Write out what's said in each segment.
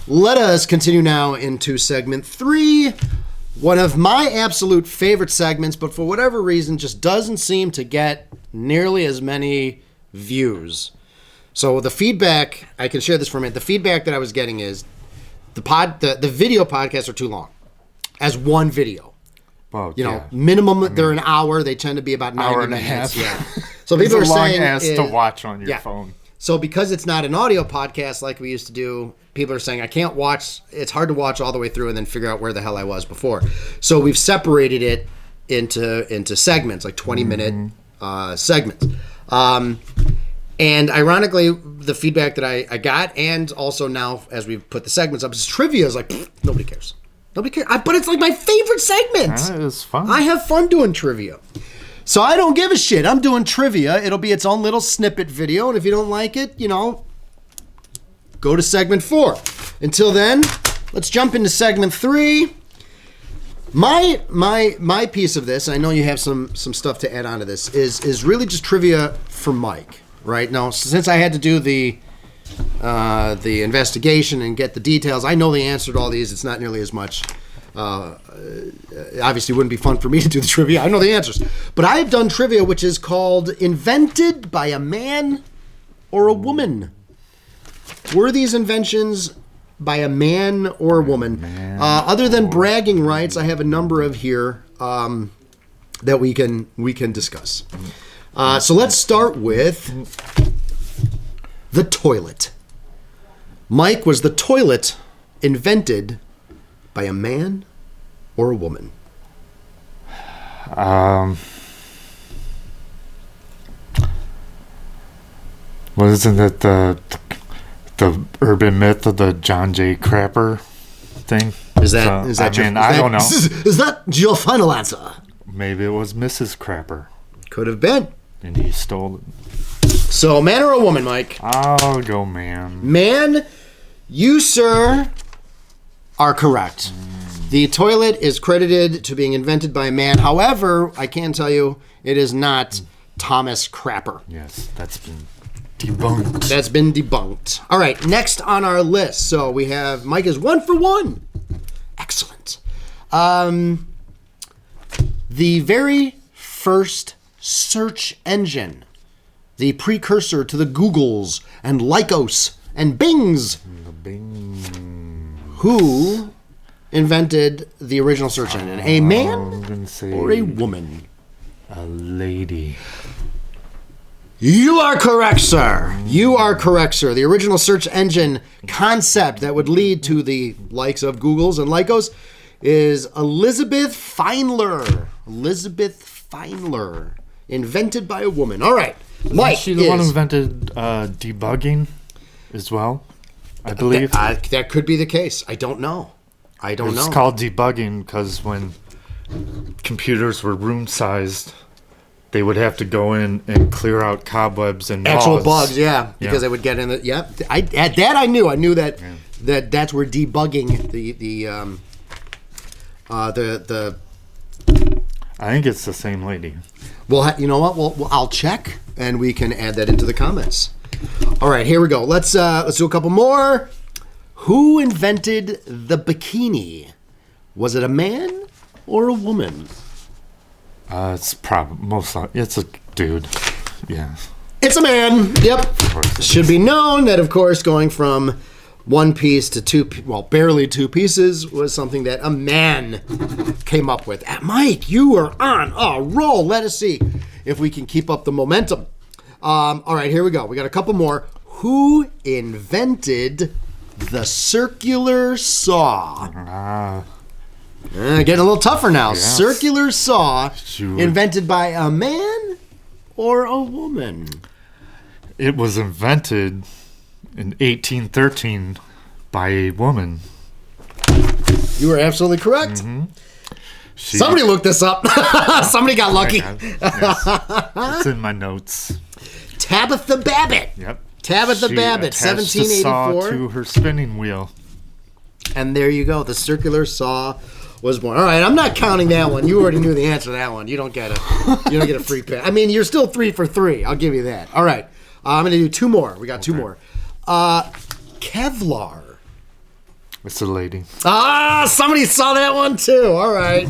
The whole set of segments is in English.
Let us continue now into segment 3. One of my absolute favorite segments, but for whatever reason, just doesn't seem to get nearly as many views. So the feedback, I can share this for a minute. The feedback that I was getting is the video podcasts are too long as one video. Well, Minimum they're an hour. They tend to be about 90 hour and minutes. a half. Yeah. So people are saying it's a long ass to watch on your phone. So because it's not an audio podcast like we used to do, people are saying I can't watch. It's hard to watch all the way through and then figure out where the hell I was before. So we've separated it into segments, like 20-minute segments. And ironically, the feedback that I got, and also now as we've put the segments up, is trivia is like, nobody cares. Nobody cares. But it's like my favorite segment. That is fun. I have fun doing trivia. So I don't give a shit. I'm doing trivia. It'll be its own little snippet video. And if you don't like it, go to segment 4. Until then, let's jump into segment 3. My piece of this, and I know you have some stuff to add on to this, is really just trivia for Mike. Right now, since I had to do the investigation and get the details, I know the answer to all these. It's not nearly as much. Obviously, it wouldn't be fun for me to do the trivia. I know the answers, but I have done trivia which is called "Invented by a Man or a Woman." Were these inventions by a man or a woman? Other than bragging rights, I have a number of here that we can discuss. So let's start with the toilet. Mike, was the toilet invented by a man or a woman? Wasn't it the urban myth of the John J. Crapper thing? Is that I don't know. Is that your final answer? Maybe it was Mrs. Crapper. Could have been. And he stole it. So, man or a woman, Mike? I'll go man. Man, you, sir, are correct. The toilet is credited to being invented by a man. However, I can tell you it is not Thomas Crapper. Yes, that's been debunked. That's been debunked. All right, next on our list. So we have Mike is 1 for 1. Excellent. The very first search engine, the precursor to the Googles and Lycos and Bings. The Bing. Who invented the original search engine? A man or a woman? A lady. You are correct, sir. You are correct, sir. The original search engine concept that would lead to the likes of Googles and Lycos is Elizabeth Feinler. Elizabeth Feinler. Invented by a woman. All right. Mike, is she the one who invented debugging as well? I believe. That could be the case. I don't know. It's called debugging because when computers were room-sized, they would have to go in and clear out cobwebs and actual bugs, yeah, because they would get in the. Yeah, I knew. I knew that that's where debugging the I think it's the same lady. Well, you know what? I'll check, and we can add that into the comments. All right, here we go. Let's do a couple more. Who invented the bikini? Was it a man or a woman? It's it's a dude. Yeah. It's a man. Yep. Should be known that, of course, going from one piece to two, barely two pieces was something that a man came up with. Mike, you are on a roll. Let us see if we can keep up the momentum. All right, here we go. We got a couple more. Who invented the circular saw? Getting a little tougher now. Yes. Circular saw, invented by a man or a woman? It was invented in 1813 by a woman. You were absolutely correct. Mm-hmm. Somebody looked this up. Somebody got lucky. Yes. It's in my notes. Tabitha Babbitt. Yep. Tabitha Babbitt, 1784. Saw to her spinning wheel. And there you go. The circular saw was born. All right, I'm not counting that one. You already knew the answer to that one. You don't get a free pick. I mean, you're still 3 for 3. I'll give you that. All right. I'm going to do two more. We got two more. Kevlar. It's a lady. Ah, somebody saw that one too. All right.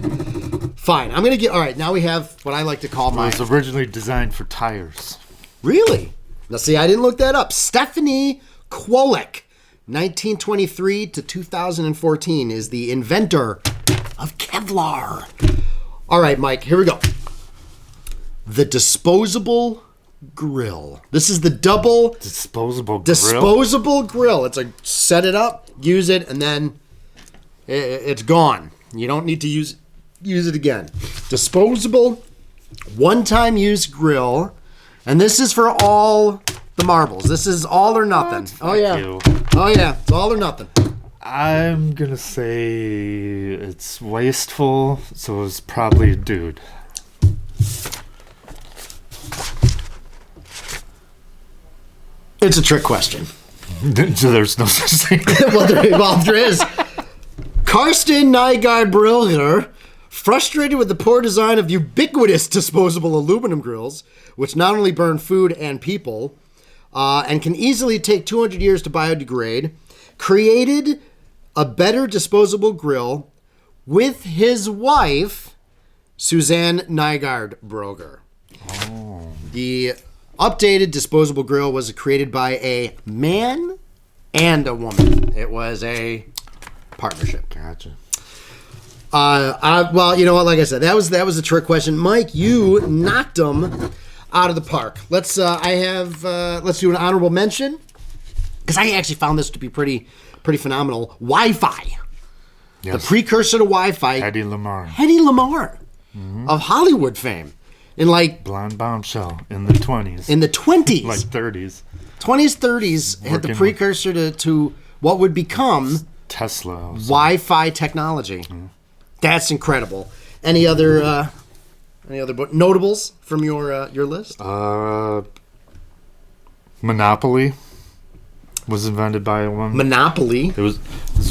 Fine. I'm going to get... All right, now we have what I like to call my... It was originally designed for tires. Really? Now, see, I didn't look that up. Stephanie Kwolek, 1923 to 2014, is the inventor of Kevlar. All right, Mike, here we go. The disposable grill. This is the double Disposable grill. It's like set it up, use it, and then it's gone. You don't need to use it again. Disposable, one-time use grill, and this is for all the marbles. This is all or nothing. Oh yeah. Oh yeah. It's all or nothing. I'm gonna say it's wasteful, so it's probably a dude. It's a trick question. So there's no such thing. well, there is. Karsten Nygaard-Briller, frustrated with the poor design of ubiquitous disposable aluminum grills, which not only burn food and people, and can easily take 200 years to biodegrade, created a better disposable grill with his wife, Suzanne Nygaard-Briller. Oh. The updated disposable grill was created by a man and a woman. It was a partnership. Gotcha. Well, you know what? Like I said, that was a trick question. Mike, you knocked them out of the park. Let's do an honorable mention, because I actually found this to be pretty phenomenal. Wi-Fi, Yes. the precursor to Wi-Fi. Hedy Lamarr. Hedy Lamarr of Hollywood fame, in like Blonde bombshell in the 20s. in the 20s, like 30s. 20s, 30s, had the Working precursor to what would become Tesla. Wi-Fi technology. That's incredible. Any other notables from your list? Monopoly was invented by a woman. Monopoly. It was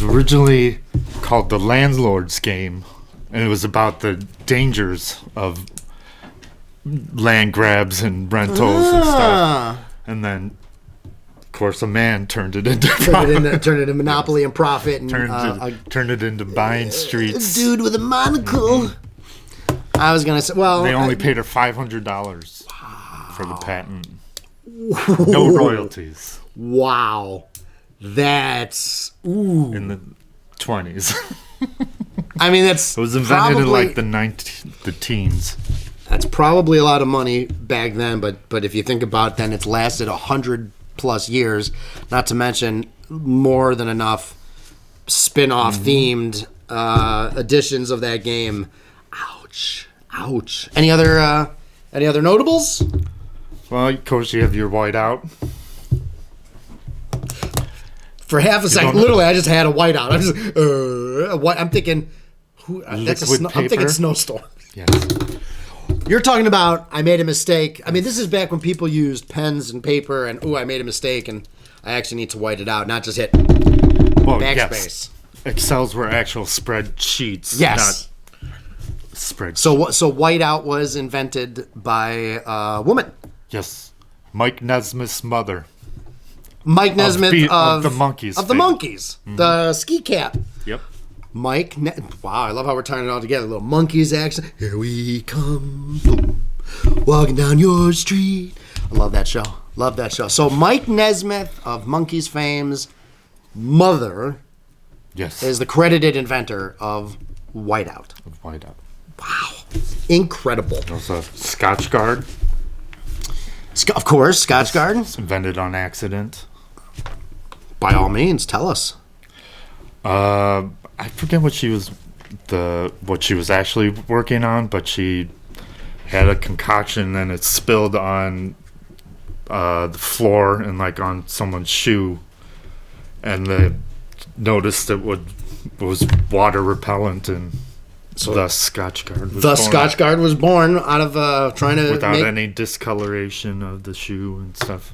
originally called the Landlord's Game, and it was about the dangers of land grabs and rentals and stuff. And then, of course, a man turned it into Turned it into Monopoly and profit. And, turned it into buying streets. Dude with a monocle. I was gonna say, well, They only paid her $500 for the patent. No royalties. Wow, that's In the 20s. I mean, that's It was invented in probably- like the teens. That's probably a lot of money back then, but if you think about it, then it's lasted 100+ years, not to mention more than enough spin-off themed editions of that game. Ouch. Any other notables? Well, of course, you have your whiteout. For half a second, know? literally, I just had a whiteout. I'm just, I'm thinking, I'm thinking paper? snowstorm. Yes. You're talking about, I made a mistake. I mean, this is back when people used pens and paper and, I made a mistake and I actually need to white it out, not just hit backspace. Yes. Excels were actual spreadsheets, Yes. not spreadsheets. So whiteout was invented by a woman. Yes. Mike Nesmith's mother. Mike Nesmith of the Monkees Of the fame. Monkees. The ski cap. Yep. Wow, I love how we're tying it all together. Little Monkees action. Here we come, boom, walking down your street. I love that show. So Mike Nesmith of Monkees fame's mother Yes. is the credited inventor of whiteout. Of whiteout. Wow, incredible. Also, Scotchgard. Of course, Scotchgard. It's invented on accident. By all means, tell us. I forget what she was actually working on, but she had a concoction and it spilled on the floor and like on someone's shoe, and they noticed it was water repellent, and so thus Scotchgard was born. Scotchgard was born out of trying to Without any discoloration of the shoe and stuff.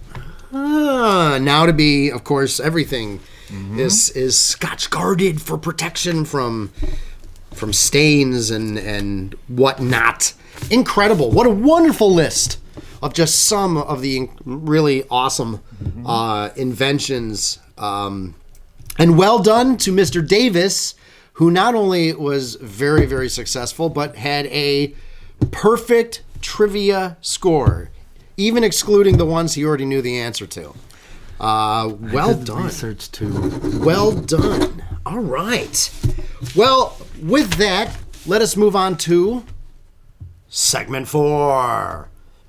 Now to be, of course, everything is Scotchgarded for protection from stains and whatnot. Incredible! What a wonderful list of just some of the really awesome inventions And well done to Mr. Davis, who not only was very, very successful, but had a perfect trivia score, even excluding the ones he already knew the answer to. Well done. Research too. Well done. All right. Well, with that, let us move on to segment 4.